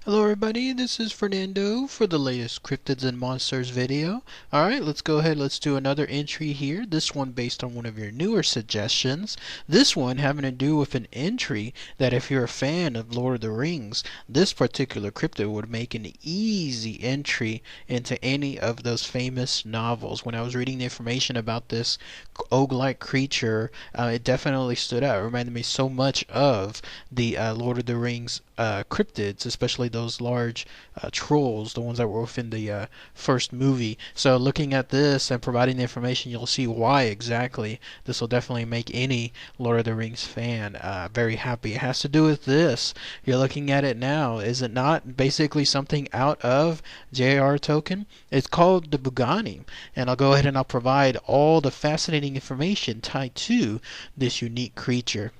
Hello everybody, this is Fernando for the latest Cryptids and Monsters video. Alright, let's go ahead, let's do another entry here. This one based on one of your newer suggestions. This one having to do with an entry that if you're a fan of Lord of the Rings, this particular cryptid would make an easy entry into any of those famous novels. When I was reading the information about this ogre-like creature, it definitely stood out. It reminded me so much of the Lord of the Rings cryptids, especially those large trolls, the ones that were within the first movie. So looking at this and providing the information, you'll see why exactly this will definitely make any Lord of the Rings fan very happy. It has to do with this. You're looking at it now. Is it not basically something out of J.R. Tolkien? It's called the Buggane, and I'll go ahead and I'll provide all the fascinating information tied to this unique creature.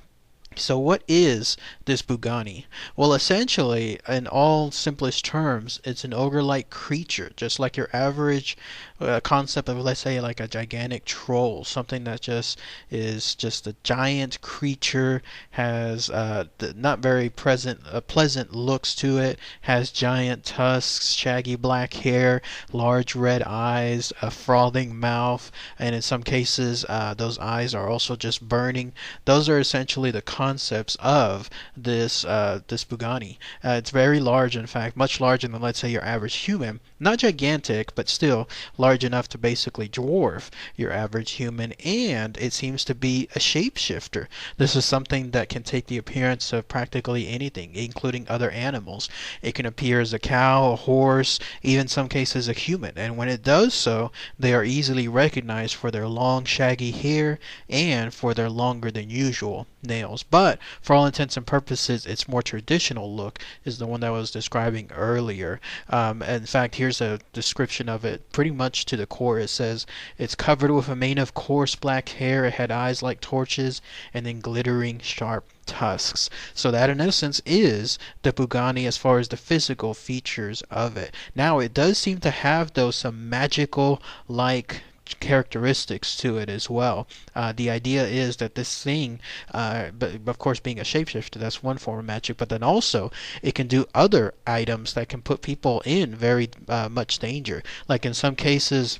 So what is this Buggane? Well, essentially, in all simplest terms, it's an ogre-like creature, just like your average concept of, let's say, like a gigantic troll, something that just is just a giant creature, has not very pleasant looks to it, has giant tusks, shaggy black hair, large red eyes, a frothing mouth, and in some cases, those eyes are also just burning. Those are essentially the concepts of this Buggane. It's very large, in fact, much larger than, let's say, your average human. Not gigantic, but still large enough to basically dwarf your average human, and it seems to be a shapeshifter. This is something that can take the appearance of practically anything, including other animals. It can appear as a cow, a horse, even some cases a human, and when it does so, they are easily recognized for their long shaggy hair and for their longer than usual nails. But for all intents and purposes, its more traditional look is the one that I was describing earlier. In fact, here's a description of it pretty much to the core. It says it's covered with a mane of coarse black hair, it had eyes like torches, and then glittering sharp tusks. So that in essence is the Buggane as far as the physical features of it. Now it does seem to have though some magical like characteristics to it as well. The idea is that this thing, but of course being a shapeshifter, that's one form of magic, but then also it can do other items that can put people in very much danger. Like in some cases,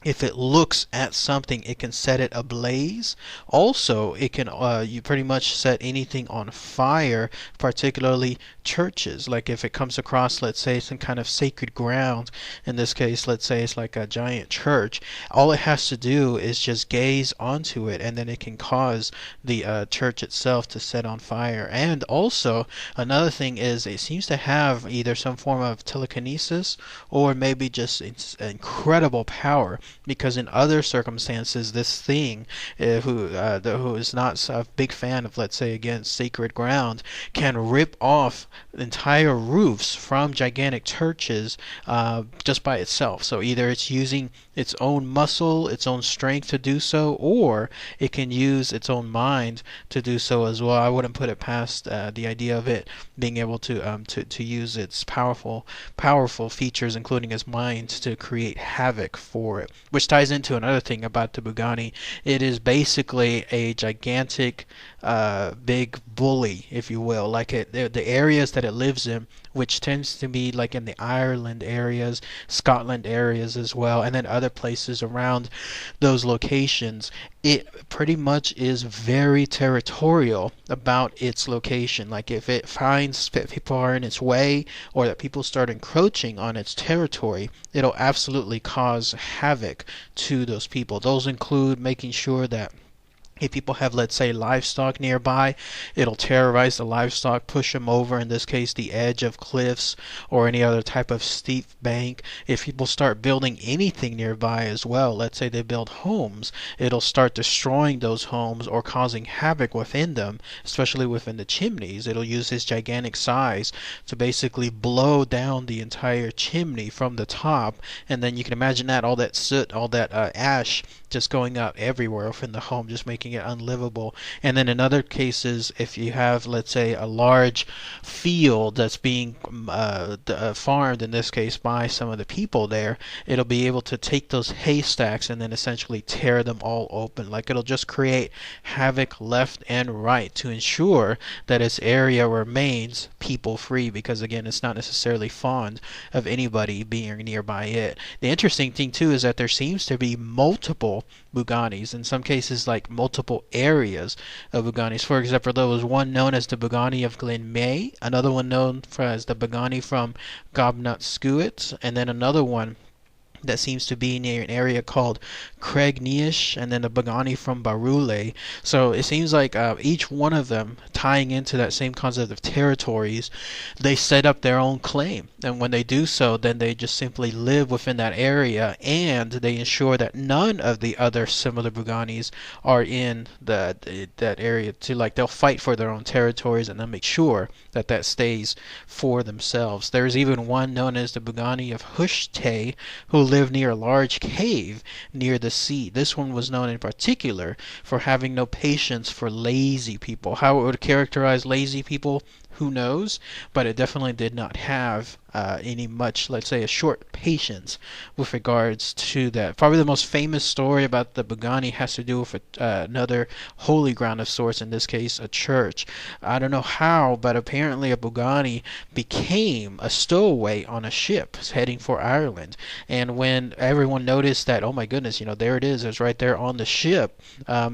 if it looks at something, it can set it ablaze. Also, it can you pretty much set anything on fire, particularly churches. Like if it comes across, let's say, some kind of sacred ground, in this case, let's say it's like a giant church, all it has to do is just gaze onto it, and then it can cause the church itself to set on fire. And also, another thing is it seems to have either some form of telekinesis or maybe just incredible power, because in other circumstances this thing who is not a big fan of, let's say again, sacred ground, can rip off entire roofs from gigantic churches just by itself. So either it's using its own muscle, its own strength to do so, or it can use its own mind to do so as well. I wouldn't put it past the idea of it being able to use its powerful features, including its mind, to create havoc for it. Which ties into another thing about the Buggane. It is basically a gigantic big bully, if you will. Like the areas that it lives in, which tends to be like in the Ireland areas, Scotland areas as well, and then other places around those locations, it pretty much is very territorial about its location. Like if it finds that people are in its way or that people start encroaching on its territory, it'll absolutely cause havoc to those people. Those include making sure that if people have, let's say, livestock nearby, it'll terrorize the livestock, push them over, in this case, the edge of cliffs or any other type of steep bank. If people start building anything nearby as well, let's say they build homes, it'll start destroying those homes or causing havoc within them, especially within the chimneys. It'll use its gigantic size to basically blow down the entire chimney from the top, and then you can imagine that all that soot, all that ash just going out everywhere within the home, just making making it unlivable. And then in other cases, if you have, let's say, a large field that's being farmed, in this case by some of the people there, it'll be able to take those haystacks and then essentially tear them all open. Like, it'll just create havoc left and right to ensure that its area remains people free, because again, it's not necessarily fond of anybody being nearby it. The interesting thing too is that there seems to be multiple Buganis, in some cases like multiple areas of Buganis. For example, there was one known as the Bugani of Glen May, another one known as the Bugani from Gobnut Scuit, and then another one that seems to be near an area called Craignish, and then the Buggane from Barule. So it seems like each one of them, tying into that same concept of territories, they set up their own claim. And when they do so, then they just simply live within that area, and they ensure that none of the other similar Buganis are in that area. To like, they'll fight for their own territories, and they'll make sure that that stays for themselves. There's even one known as the Bugani of Hushte, who lived near a large cave near the sea. This one was known in particular for having no patience for lazy people. How it would characterize lazy people, who knows? But it definitely did not have any much, let's say, a short patience with regards to that. Probably the most famous story about the Bugani has to do with another holy ground of sorts, in this case a church. I don't know how, but apparently a Bugani became a stowaway on a ship heading for Ireland. And when everyone noticed that, oh my goodness, there it is, it's right there on the ship,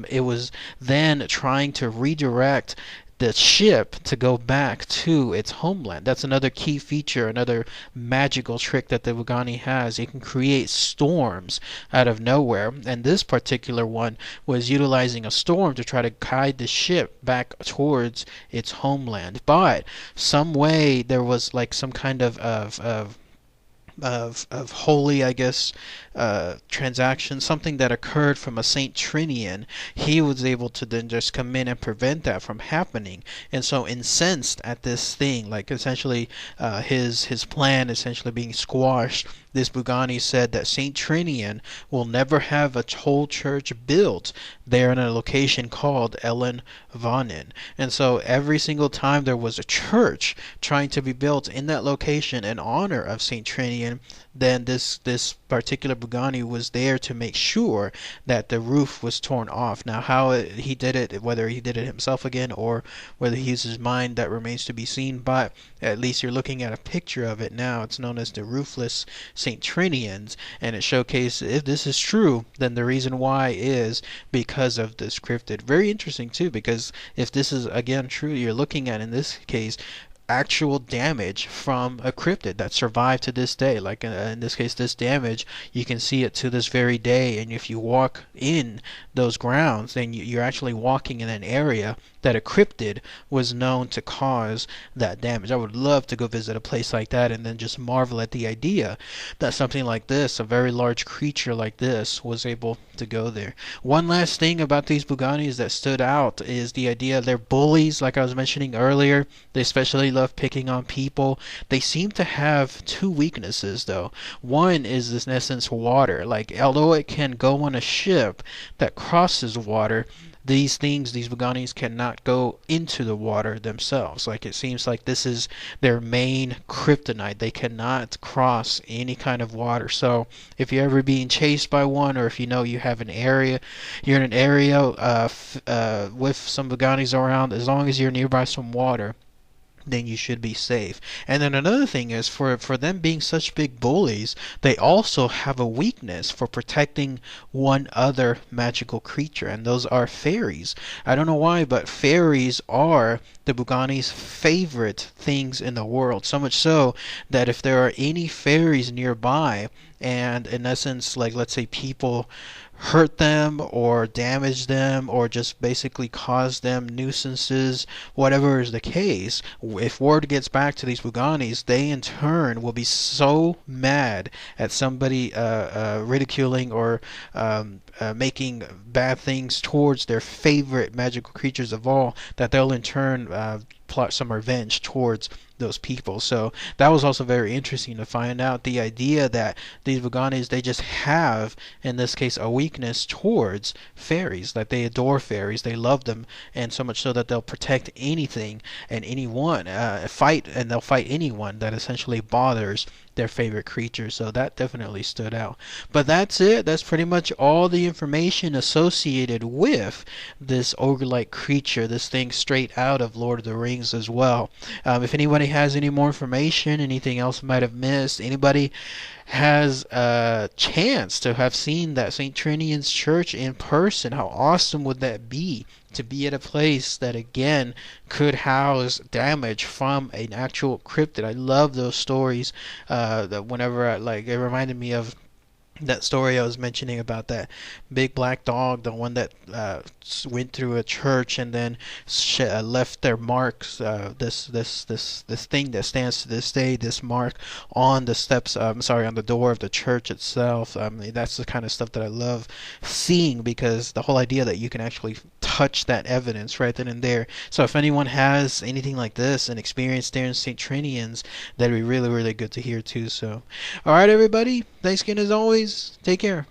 it was then trying to redirect the ship to go back to its homeland. That's another key feature, another magical trick that the Bugani has. It can create storms out of nowhere, and this particular one was utilizing a storm to try to guide the ship back towards its homeland. But some way there was like some kind of holy, I guess, transaction, something that occurred from a Saint Trinian. He was able to then just come in and prevent that from happening. And so, incensed at this thing, like essentially his plan essentially being squashed, this Bugani said that Saint Trinian will never have a whole church built there in a location called Ellen Vanen. And so every single time there was a church trying to be built in that location in honor of Saint Trinian, then this particular Bugani was there to make sure that the roof was torn off. Now, how he did it, whether he did it himself again or whether he used his mind, that remains to be seen. But at least you're looking at a picture of it now. It's known as the Roofless St. Trinians, and it showcases, if this is true, then the reason why is because of this cryptid. Very interesting too, because if this is again true, you're looking at, in this case, actual damage from a cryptid that survived to this day. Like in this case, this damage, you can see it to this very day, and if you walk in those grounds, then you're actually walking in an area that a cryptid was known to cause that damage. I would love to go visit a place like that and then just marvel at the idea that something like this, a very large creature like this, was able to go there. One last thing about these Buganis that stood out is the idea they're bullies, like I was mentioning earlier. They especially love picking on people. They seem to have two weaknesses though. One is this, in essence, water. Like, although it can go on a ship that crosses water, these Buganis cannot go into the water themselves. Like, it seems like this is their main kryptonite. They cannot cross any kind of water. So if you're ever being chased by one, or if you know you have you're in an area with some Buganis around, as long as you're nearby some water, then you should be safe. And then another thing is, for them being such big bullies, they also have a weakness for protecting one other magical creature, and those are fairies. I don't know why, but fairies are the Bugani's favorite things in the world. So much so that if there are any fairies nearby, and in essence, like, let's say people hurt them or damage them or just basically cause them nuisances, whatever is the case, if word gets back to these Buganis, they in turn will be so mad at somebody ridiculing or making bad things towards their favorite magical creatures of all, that they'll in turn plot some revenge towards those people. So that was also very interesting to find out the idea that these Buganes, they just have, in this case, a weakness towards fairies, that they adore fairies, they love them, and so much so that they'll protect anything and anyone, they'll fight anyone that essentially bothers their favorite creature. So that definitely stood out. But that's it. That's pretty much all the information associated with this ogre-like creature, this thing straight out of Lord of the Rings as well. If anybody has any more information, anything else I might have missed, anybody has a chance to have seen that St. Trinian's Church in person, how awesome would that be? To be at a place that again could house damage from an actual cryptid. I love those stories. That whenever it reminded me of that story I was mentioning about that big black dog, the one that went through a church and then left their marks. This thing that stands to this day, this mark on the steps. On the door of the church itself. That's the kind of stuff that I love seeing, because the whole idea that you can actually touch that evidence right then and there. So if anyone has anything like this, an experience there in St. Trinian's, that'd be really, really good to hear too. So, all right, everybody. Thanks again as always. Take care.